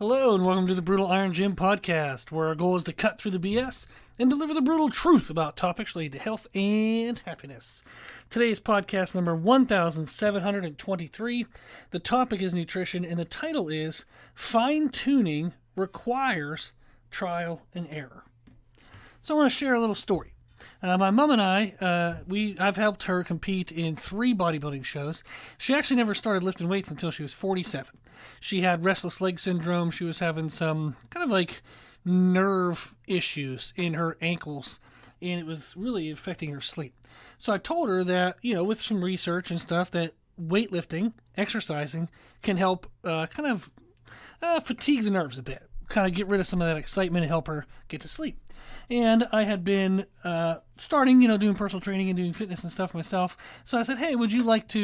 Hello, and welcome to the Brutal Iron Gym podcast, where our goal is to cut through the BS and deliver the brutal truth about topics related to health and happiness. Today's podcast number 1723. The topic is nutrition, and the title is Fine Tuning Requires Trial and Error. So I want to share a little story. My mom and I've helped her compete in 3 bodybuilding shows. She actually never started lifting weights until she was 47. She had restless leg syndrome. She was having some kind of like nerve issues in her ankles, and it was really affecting her sleep. So I told her that, with some research and stuff, that weightlifting, exercising, can help fatigue the nerves a bit, kind of get rid of some of that excitement and help her get to sleep. And I had been starting, doing personal training and doing fitness and stuff myself. So I said, hey, would you like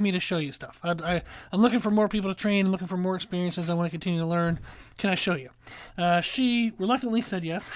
me to show you stuff? I'm looking for more people to train. I'm looking for more experiences. I want to continue to learn. Can I show you? She reluctantly said yes,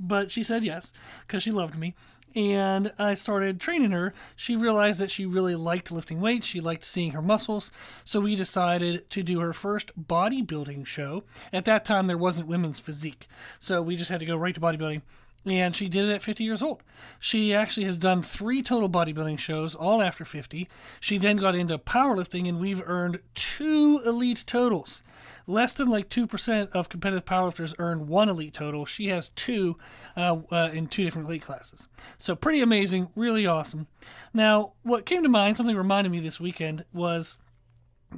but she said yes because she loved me. And I started training her. She realized that she really liked lifting weights. She liked seeing her muscles. So we decided to do her first bodybuilding show. At that time, there wasn't women's physique. So we just had to go right to bodybuilding. And she did it at 50 years old. She actually has done 3 total bodybuilding shows, all after 50. She then got into powerlifting, and we've earned 2 elite totals. Less than 2% of competitive powerlifters earn 1 elite total. She has 2 in 2 different elite classes. So pretty amazing, really awesome. Now, what came to mind, something reminded me this weekend, was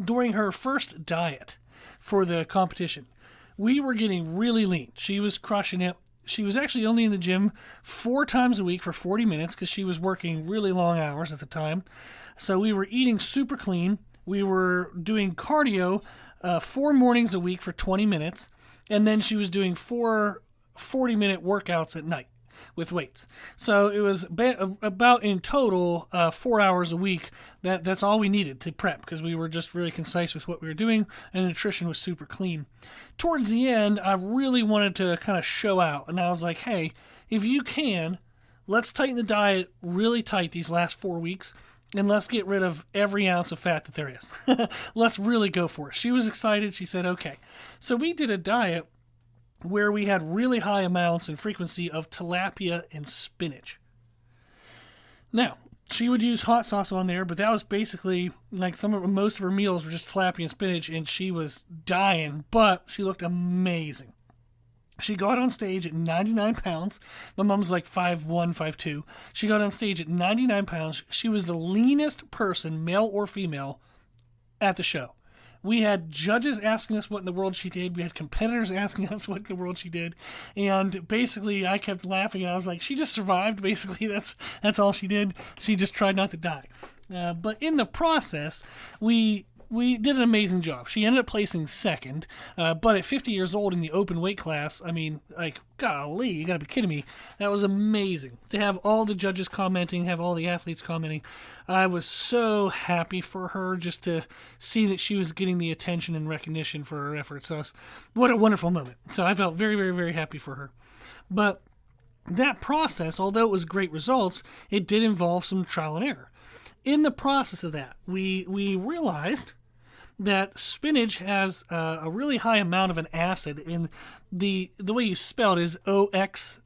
during her first diet for the competition. We were getting really lean. She was crushing it. She was actually only in the gym 4 times a week for 40 minutes because she was working really long hours at the time. So we were eating super clean. We were doing cardio 4 mornings a week for 20 minutes. And then she was doing 4 40-minute workouts at night with weights. So it was about in total 4 hours a week. That's all we needed to prep because we were just really concise with what we were doing, and the nutrition was super clean. Towards the end, I really wanted to kind of show out, and I was like, hey, if you can, let's tighten the diet really tight these last 4 weeks, and let's get rid of every ounce of fat that there is. Let's really go for it. She was excited. She said, okay. So we did a diet where we had really high amounts and frequency of tilapia and spinach. Now, she would use hot sauce on there, but that was basically most of her meals were just tilapia and spinach, and she was dying, but she looked amazing. She got on stage at 99 pounds. My mom's like 5'1", 5'2". She got on stage at 99 pounds. She was the leanest person, male or female, at the show. We had judges asking us what in the world she did. We had competitors asking us what in the world she did. And basically, I kept laughing, and I was like, she just survived. Basically, that's all she did. She just tried not to die. But in the process, we did an amazing job. She ended up placing second, but at 50 years old in the open weight class, golly, you gotta be kidding me. That was amazing. To have all the judges commenting, have all the athletes commenting. I was so happy for her just to see that she was getting the attention and recognition for her efforts. So what a wonderful moment. So I felt very, very, very happy for her. But that process, although it was great results, it did involve some trial and error. In the process of that, we realized that spinach has a really high amount of an acid, in the way you spell it is oxalic.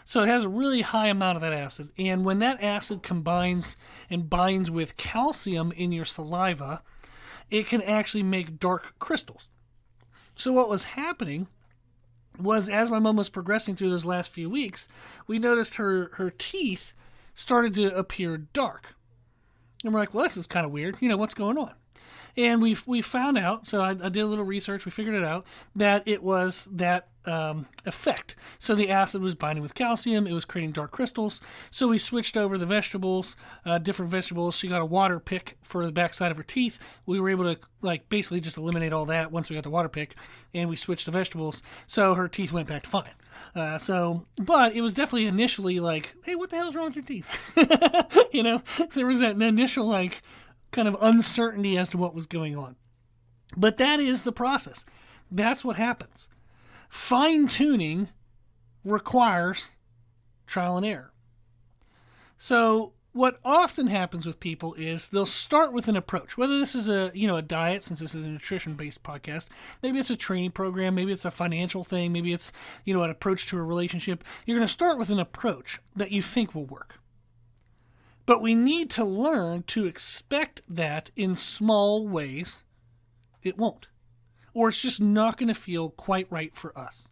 So it has a really high amount of that acid, and when that acid combines and binds with calcium in your saliva, it can actually make dark crystals. So what was happening was, as my mom was progressing through those last few weeks, we noticed her teeth started to appear dark. And we're like, well, this is kind of weird. What's going on? And we found out, so I did a little research, we figured it out, that it was that effect. So the acid was binding with calcium, it was creating dark crystals. So we switched over the vegetables, different vegetables. She got a water pick for the backside of her teeth. We were able to basically just eliminate all that once we got the water pick, and we switched the vegetables. So her teeth went back to fine. But it was definitely initially like, hey, what the hell's wrong with your teeth? There was that initial kind of uncertainty as to what was going on. But that is the process. That's what happens. Fine-tuning requires trial and error. So what often happens with people is they'll start with an approach, whether this is a diet, since this is a nutrition-based podcast, maybe it's a training program, maybe it's a financial thing, maybe it's, an approach to a relationship. You're going to start with an approach that you think will work. But we need to learn to expect that in small ways it won't. Or it's just not going to feel quite right for us.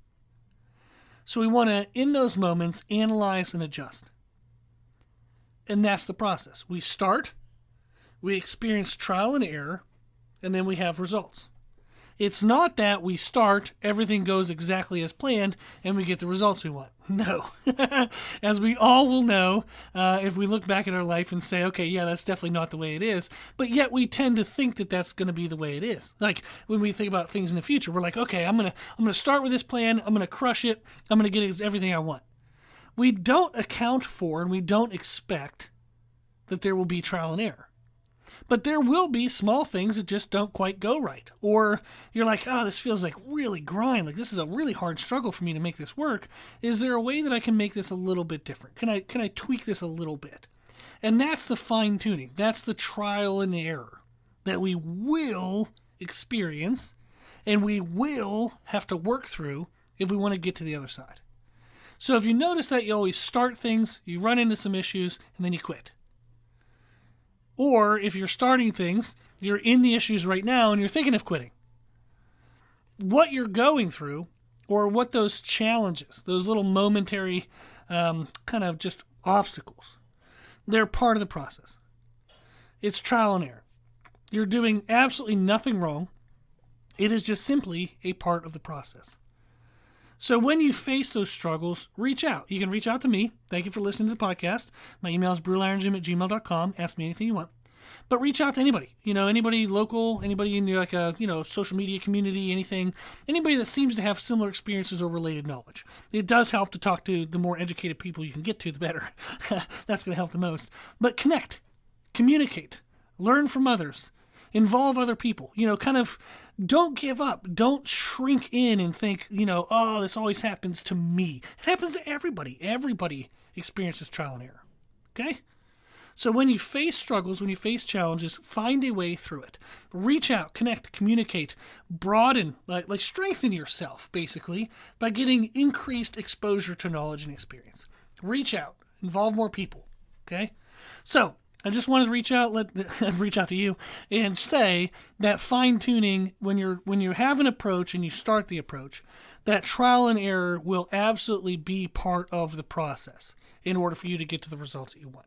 So we want to, in those moments, analyze and adjust. And that's the process. We start, we experience trial and error, and then we have results. It's not that we start, everything goes exactly as planned, and we get the results we want. No. As we all will know, if we look back at our life and say, okay, yeah, that's definitely not the way it is, but yet we tend to think that that's going to be the way it is. Like when we think about things in the future, we're like, okay, I'm gonna start with this plan, I'm gonna crush it, I'm gonna get everything I want. We don't account for and we don't expect that there will be trial and error. But there will be small things that just don't quite go right. Or you're like, oh, this feels like really grind. Like this is a really hard struggle for me to make this work. Is there a way that I can make this a little bit different? Can I tweak this a little bit? And that's the fine tuning. That's the trial and error that we will experience and we will have to work through if we want to get to the other side. So if you notice that you always start things, you run into some issues, and then you quit. Or if you're starting things, you're in the issues right now and you're thinking of quitting. What you're going through, or what those challenges, those little momentary kind of just obstacles, they're part of the process. It's trial and error. You're doing absolutely nothing wrong. It is just simply a part of the process. So when you face those struggles, reach out. You can reach out to me. Thank you for listening to the podcast. My email is brutalirongym@gmail.com. Ask me anything you want. But reach out to anybody. Anybody local, anybody in like a social media community, anything. Anybody that seems to have similar experiences or related knowledge. It does help to talk to the more educated people you can get to, the better. That's going to help the most. But connect, communicate, learn from others. Involve other people, kind of don't give up. Don't shrink in and think, oh, this always happens to me. It happens to everybody. Everybody experiences trial and error. Okay? So when you face struggles, when you face challenges, find a way through it. Reach out, connect, communicate, broaden, like strengthen yourself, basically, by getting increased exposure to knowledge and experience. Reach out. Involve more people. Okay? So, I just wanted to reach out to you and say that fine-tuning, when you have an approach and you start the approach, that trial and error will absolutely be part of the process in order for you to get to the results that you want.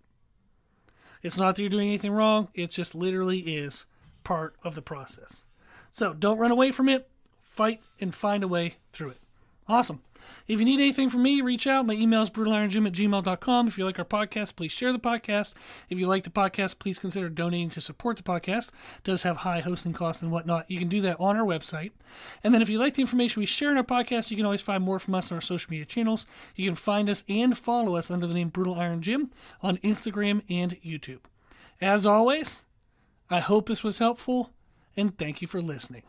It's not that you're doing anything wrong. It just literally is part of the process. So don't run away from it. Fight and find a way through it. Awesome. If you need anything from me, reach out. My email is brutalirongym@gmail.com. If you like our podcast, please share the podcast. If you like the podcast, please consider donating to support the podcast. It does have high hosting costs and whatnot. You can do that on our website. And then if you like the information we share in our podcast, you can always find more from us on our social media channels. You can find us and follow us under the name Brutal Iron Gym on Instagram and YouTube. As always, I hope this was helpful, and thank you for listening.